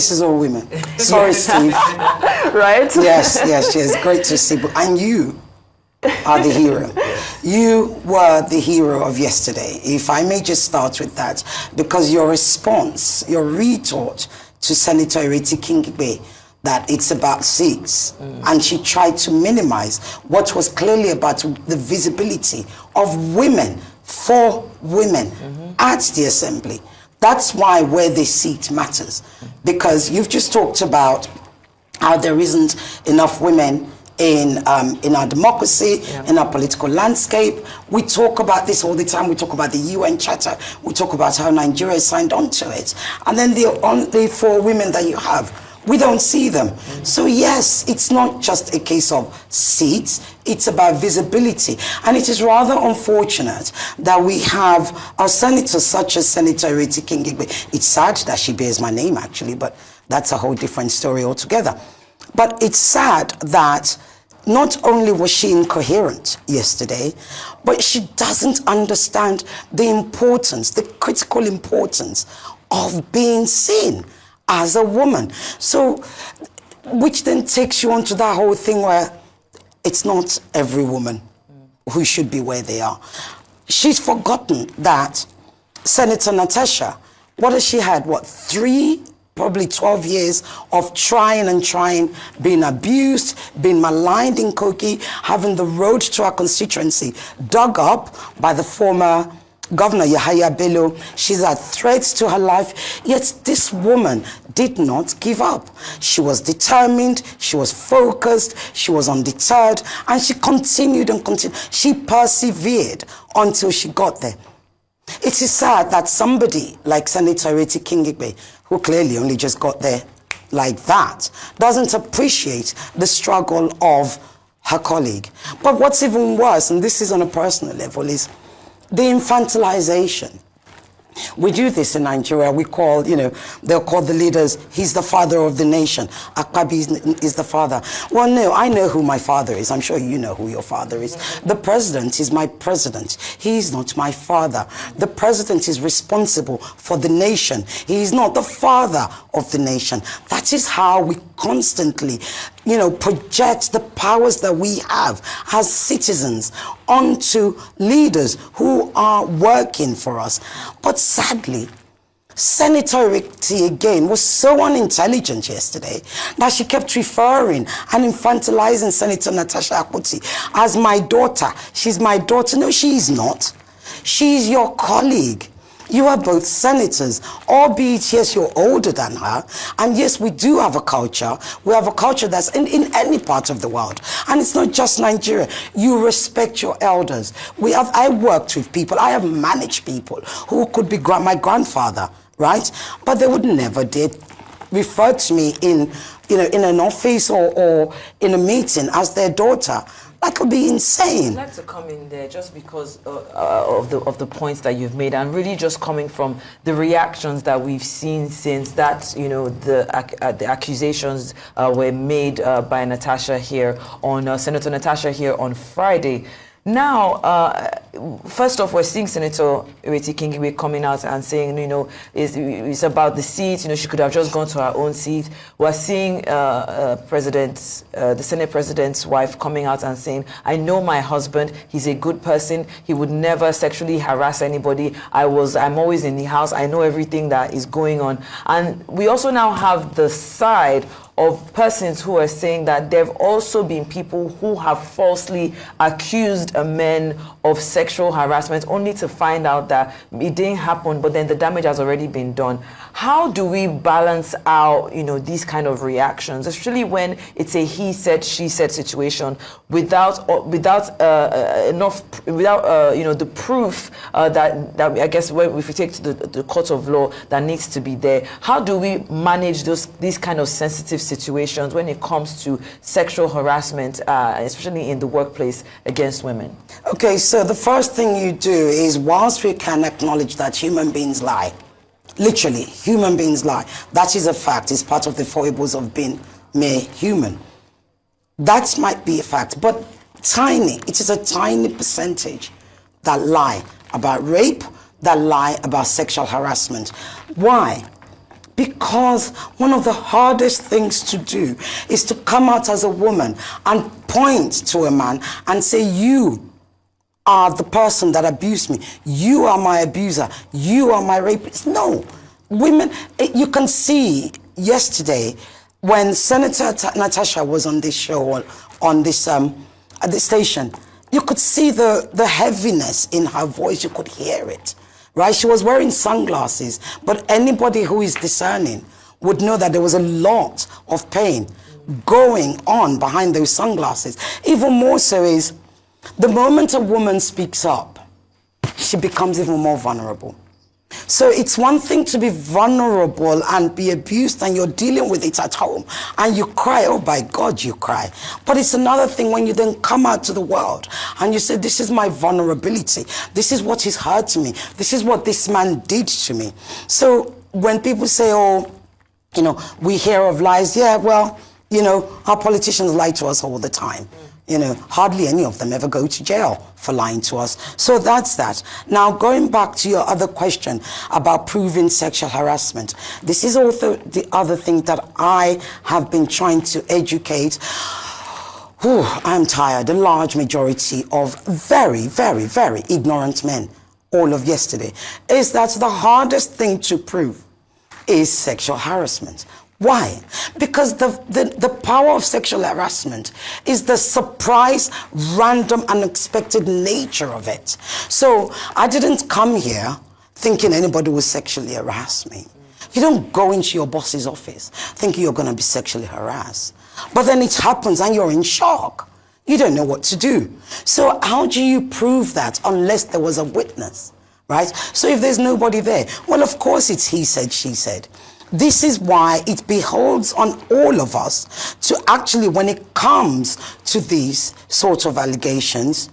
This is all women. Sorry, Steve. Right? Yes. Great to see. And you are the hero. You were the hero of yesterday. If I may just start with that, because your response, your retort to Senator Ireti Kingigbe, that it's about seats, and she tried to minimize what was clearly about the visibility of women for women at the assembly. That's why where they sit matters, because you've just talked about how there isn't enough women in our democracy, in our political landscape. We talk about this all the time. We talk about the UN Charter. We talk about how Nigeria signed on to it. And then the only 4 women that you have, we don't see them. So yes, it's not just a case of seats, it's about visibility. And it is rather unfortunate that we have our senators such as Senator Ireti Kingigbe. It's sad that she bears my name actually, but that's a whole different story altogether. But it's sad that not only was she incoherent yesterday, but she doesn't understand the importance, the critical importance of being seen as a woman. So, which then takes you onto that whole thing where it's not every woman who should be where they are. She's forgotten that Senator Natasha, what has she had? What, 3, probably 12 years of trying, being abused, being maligned in Kogi, having the road to our constituency dug up by the former Governor Yahaya Bello. She's had threats to her life, yet this woman did not give up. She was determined, she was focused, she was undeterred, and she continued and continued. She persevered until she got there. It is sad that somebody like Senator Ireti Kingigbe, who clearly only just got there like that, doesn't appreciate the struggle of her colleague. But what's even worse, and this is on a personal level, is the infantilization. We do this in Nigeria. We call, they'll call the leaders, he's the father of the nation. Akpabio is the father. Well, no, I know who my father is. I'm sure you know who your father is. The president is my president. He's not my father. The president is responsible for the nation. He is not the father of the nation. That is how we constantly, project the powers that we have as citizens onto leaders who are working for us. But sadly, Senator Ireti again was so unintelligent yesterday that she kept referring and infantilizing Senator Natasha as my daughter. She's my daughter. No, she is not. She's your colleague. You are both senators, albeit, yes, you're older than her. And yes, we do have a culture. We have a culture that's in any part of the world. And it's not just Nigeria. You respect your elders. I worked with people, I have managed people who could be my grandfather, right? But they would never did refer to me in an office or in a meeting as their daughter. That would be insane. I'd like to come in there just because of the points that you've made, and really just coming from the reactions that we've seen since that, the accusations were made by Natasha here on Senator Natasha here on Friday. Now, first off, we're seeing Senator Ireti Kingigbe coming out and saying, it's about the seat. She could have just gone to her own seat. We're seeing the Senate President's wife coming out and saying, I know my husband. He's a good person. He would never sexually harass anybody. I'm always in the house. I know everything that is going on. And we also now have the side of persons who are saying that there have also been people who have falsely accused men of sexual harassment, only to find out that it didn't happen, but then the damage has already been done. How do we balance out, these kind of reactions, especially when it's a he said, she said situation, without the proof that I guess if we take to the court of law that needs to be there? How do we manage these kind of sensitive situations when it comes to sexual harassment, especially in the workplace against women? Okay, so the first thing you do is, whilst we can acknowledge that human beings lie, literally, human beings lie, that is a fact, it's part of the foibles of being mere human. That might be a fact, but it is a tiny percentage that lie about rape, that lie about sexual harassment. Why? Because one of the hardest things to do is to come out as a woman and point to a man and say, you are the person that abused me. You are my abuser. You are my rapist. No. Women, you can see yesterday when Senator Natasha was on this show, on this at the station, you could see the heaviness in her voice. You could hear it. Right? She was wearing sunglasses, but anybody who is discerning would know that there was a lot of pain going on behind those sunglasses. Even more so is the moment a woman speaks up, she becomes even more vulnerable. So it's one thing to be vulnerable and be abused and you're dealing with it at home and you cry, oh my God, you cry. But it's another thing when you then come out to the world and you say, this is my vulnerability. This is what has hurt me. This is what this man did to me. So when people say, oh, you know, we hear of lies, yeah, well, you know, our politicians lie to us all the time. You know, hardly any of them ever go to jail for lying to us. So that's that. Now, going back to your other question about proving sexual harassment, this is also the other thing that I have been trying to educate. I'm tired. A large majority of very, very, very ignorant men, all of yesterday, is that the hardest thing to prove is sexual harassment. Why? Because the power of sexual harassment is the surprise, random, unexpected nature of it. So I didn't come here thinking anybody would sexually harass me. You don't go into your boss's office thinking you're going to be sexually harassed. But then it happens and you're in shock. You don't know what to do. So how do you prove that unless there was a witness, right? So if there's nobody there, well, of course it's he said, she said. This is why it beholds on all of us to actually, when it comes to these sorts of allegations,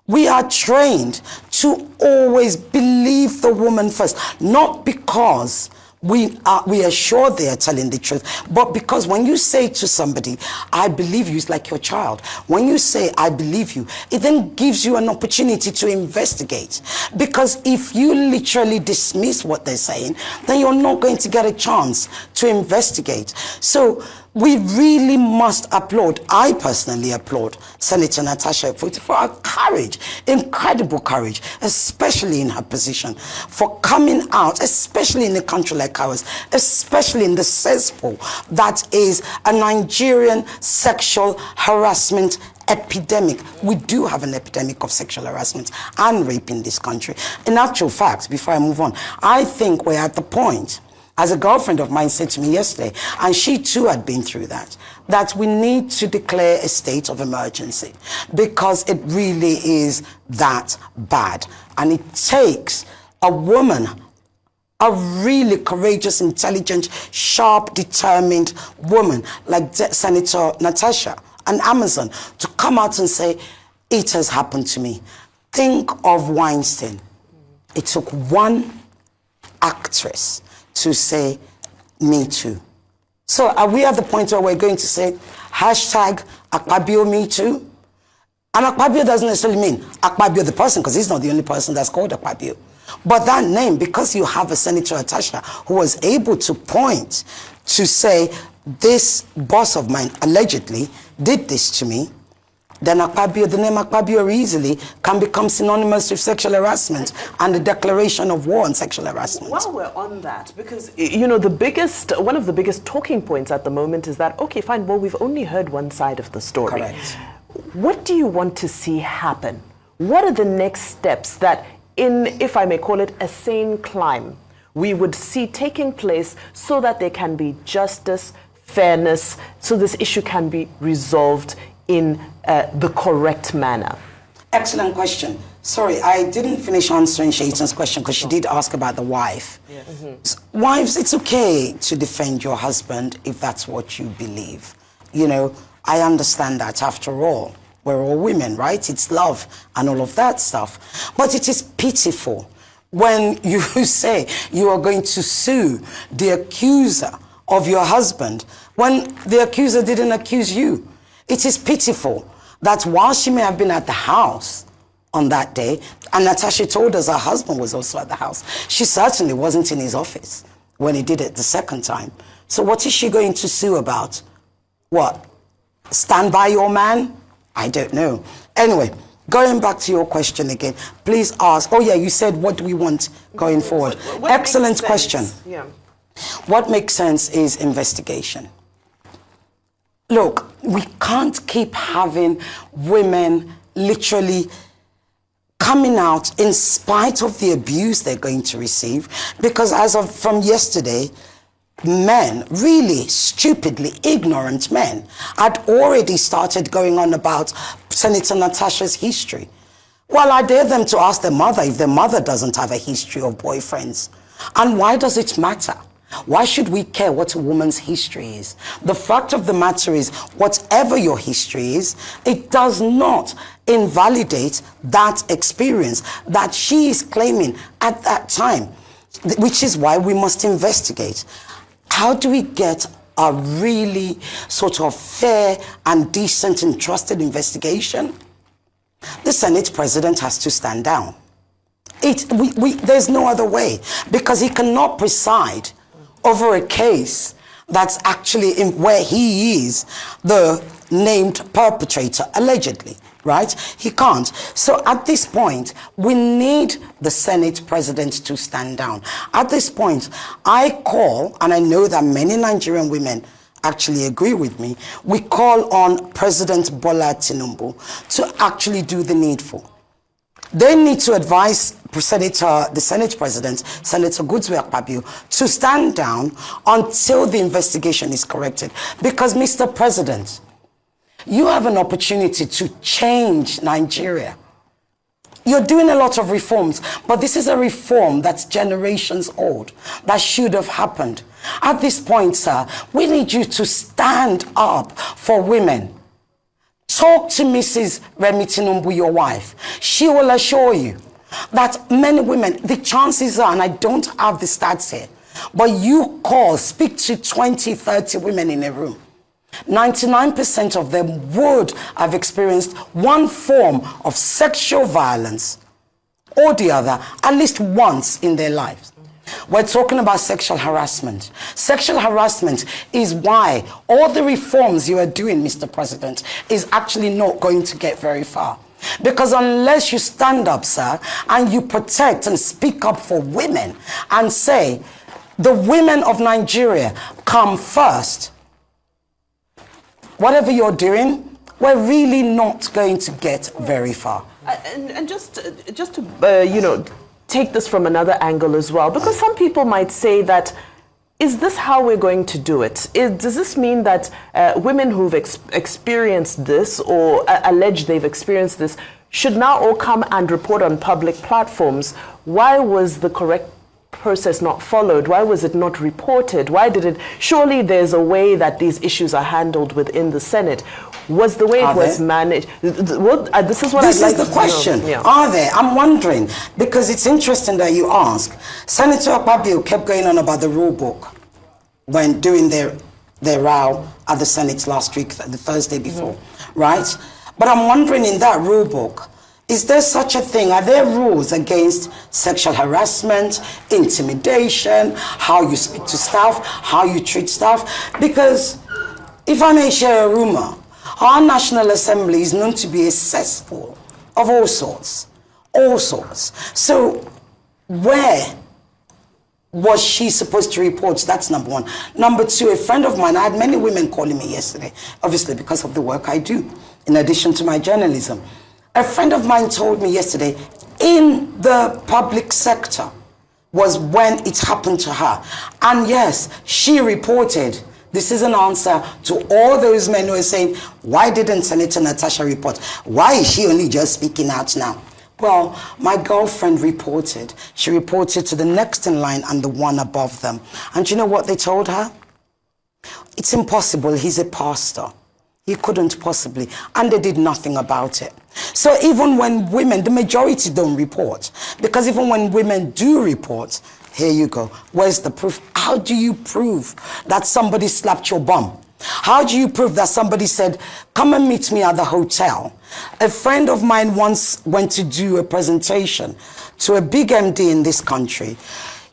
we are trained to always believe the woman first, not because we are sure they are telling the truth, but because when you say to somebody, I believe you, it's like your child. When you say, I believe you, it then gives you an opportunity to investigate. Because if you literally dismiss what they're saying, then you're not going to get a chance to investigate. So we really must applaud, I personally applaud Senator Natasha for her courage, incredible courage, especially in her position, for coming out, especially in a country like ours, especially in the cesspool that is a Nigerian sexual harassment epidemic. We do have an epidemic of sexual harassment and rape in this country. In actual fact, before I move on, I think we're at the point, as a girlfriend of mine said to me yesterday, and she too had been through that we need to declare a state of emergency because it really is that bad. And it takes a woman, a really courageous, intelligent, sharp, determined woman like Senator Natasha, an Amazon, to come out and say, it has happened to me. Think of Weinstein. It took one actress to say, me too. So are we at the point where we're going to say, hashtag Akpabio me too? And Akpabio doesn't necessarily mean Akpabio the person, because he's not the only person that's called Akpabio. But that name, because you have a Senator Natasha who was able to point to say, this boss of mine allegedly did this to me, then Akpabio, the name Akpabio easily can become synonymous with sexual harassment and the declaration of war on sexual harassment. While we're on that, because, you know, one of the biggest talking points at the moment is that, okay, fine, well, we've only heard one side of the story. Correct. What do you want to see happen? What are the next steps that, if I may call it, a sane climb, we would see taking place so that there can be justice, fairness, so this issue can be resolved in the correct manner? Excellent question. Sorry, I didn't finish answering Shaitan's question because she did ask about the wife. Yes. Mm-hmm. Wives, it's okay to defend your husband if that's what you believe. You know, I understand that. After all, we're all women, right? It's love and all of that stuff. But it is pitiful when you say you are going to sue the accuser of your husband when the accuser didn't accuse you. It is pitiful that while she may have been at the house on that day, and Natasha told us her husband was also at the house, she certainly wasn't in his office when he did it the second time. So what is she going to sue about? What? Stand by your man? I don't know. Anyway, going back to your question again, please ask. Oh yeah, you said what do we want going forward? What Excellent question. Yeah. What makes sense is investigation. Look, we can't keep having women literally coming out in spite of the abuse they're going to receive, because from yesterday, men, really stupidly ignorant men, had already started going on about Senator Natasha's history. Well, I dare them to ask their mother if their mother doesn't have a history of boyfriends. And why does it matter? Why should we care what a woman's history is? The fact of the matter is, whatever your history is, it does not invalidate that experience that she is claiming at that time, which is why we must investigate. How do we get a really sort of fair and decent and trusted investigation? The Senate president has to stand down. There's no other way, because he cannot preside over a case that's actually where he is the named perpetrator, allegedly, right? He can't. So at this point, we need the Senate president to stand down. At this point, I call, and I know that many Nigerian women actually agree with me, we call on President Bola Tinubu to actually do the needful. They need to advise the Senate President, Senator Akpabio, to stand down until the investigation is corrected. Because, Mr. President, you have an opportunity to change Nigeria. You're doing a lot of reforms, but this is a reform that's generations old, that should have happened. At this point, sir, we need you to stand up for women. Talk to Mrs. Remi Tinubu, your wife. She will assure you that many women, the chances are, and I don't have the stats here, but you speak to 20, 30 women in a room. 99% of them would have experienced one form of sexual violence or the other at least once in their lives. We're talking about sexual harassment. Sexual harassment is why all the reforms you are doing, Mr. President, is actually not going to get very far. Because unless you stand up, sir, and you protect and speak up for women and say, the women of Nigeria come first, whatever you're doing, we're really not going to get very far. And just to, take this from another angle as well, because some people might say that, is this how we're going to do it? Does this mean that women who've experienced this or allege they've experienced this should now all come and report on public platforms? Why was the correct process not followed? Why was it not reported? Why did it? Surely there's a way that these issues are handled within the Senate. Was the way it was managed? This is what I'd like to know. This is the question. Yeah. Are there? I'm wondering, because it's interesting that you ask. Senator Akpabio kept going on about the rule book when doing their row at the Senate last week, the Thursday before, right? But I'm wondering, in that rule book, is there such a thing? Are there rules against sexual harassment, intimidation, how you speak to staff, how you treat staff? Because if I may share a rumor, our National Assembly is known to be a cesspool of all sorts. So where was she supposed to report? That's number one. Number two, a friend of mine, I had many women calling me yesterday, obviously because of the work I do, in addition to my journalism. A friend of mine told me yesterday, in the public sector was when it happened to her. And yes, she reported. This is an answer to all those men who are saying, why didn't Senator Natasha report? Why is she only just speaking out now? Well, my girlfriend reported. She reported to the next in line and the one above them. And you know what they told her? It's impossible. He's a pastor. He couldn't possibly. And they did nothing about it. So even when women, the majority don't report, because even when women do report, here you go. Where's the proof? How do you prove that somebody slapped your bum? How do you prove that somebody said, come and meet me at the hotel? A friend of mine once went to do a presentation to a big MD in this country.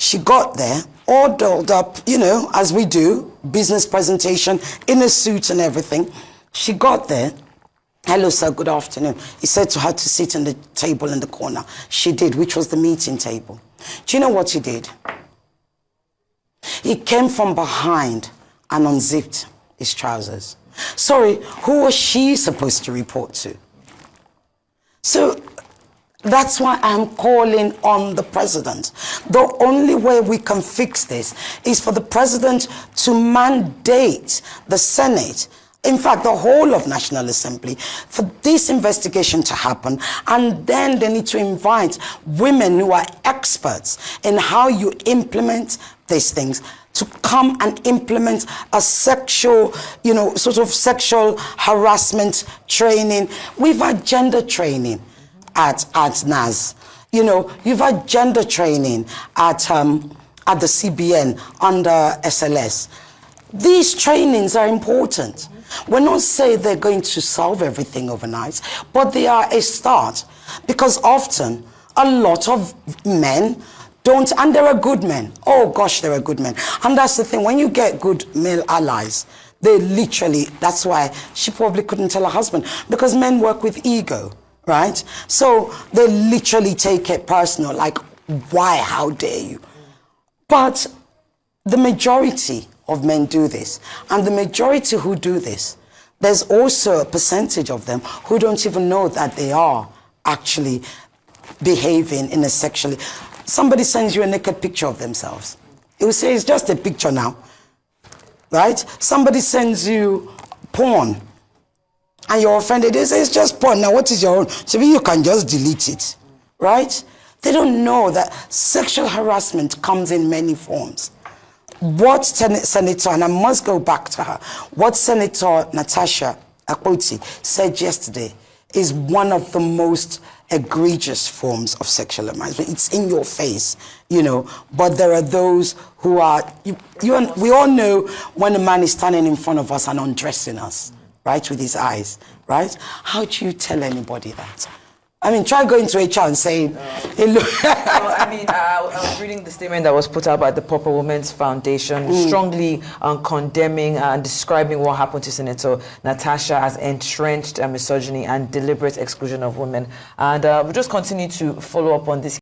She got there, all dolled up, you know, as we do, business presentation, in a suit and everything. She got there. Hello, sir, good afternoon. He said to her to sit on the table in the corner. She did, which was the meeting table. Do you know what he did? He came from behind and unzipped his trousers. Sorry, who was she supposed to report to? So that's why I'm calling on the president. The only way we can fix this is for the president to mandate the Senate, in fact, the whole of National Assembly, for this investigation to happen. And then they need to invite women who are experts in how you implement these things to come and implement a sexual, you know, sort of sexual harassment training. We've had gender training at NAS. You know, you've had gender training at the CBN under SLS. These trainings are important. We're not saying they're going to solve everything overnight, but they are a start, because often a lot of men don't, and there are good men. Oh gosh, there are good men. And that's the thing, when you get good male allies, they literally, that's why she probably couldn't tell her husband, because men work with ego. Right? So they literally take it personal, like, why, how dare you? But the majority of men do this. And the majority who do this, there's also a percentage of them who don't even know that they are actually behaving in a sexually... Somebody sends you a naked picture of themselves. It will say, it's just a picture now. Right? Somebody sends you porn, and you're offended. They say, it's just porn. Now, what is your own? So you can just delete it, right? They don't know that sexual harassment comes in many forms. What Senator, and I must go back to her, what Senator Natasha Akpabio said yesterday is one of the most egregious forms of sexual harassment. It's in your face, you know, but there are those who are, we all know when a man is standing in front of us and undressing us, right, with his eyes, right? How do you tell anybody that? I mean, try going to HR and saying, hey, look. Well, I mean, I was reading the statement that was put out by the Proper Women's Foundation, strongly condemning and describing what happened to Senator Natasha as entrenched misogyny and deliberate exclusion of women. And we'll just continue to follow up on this.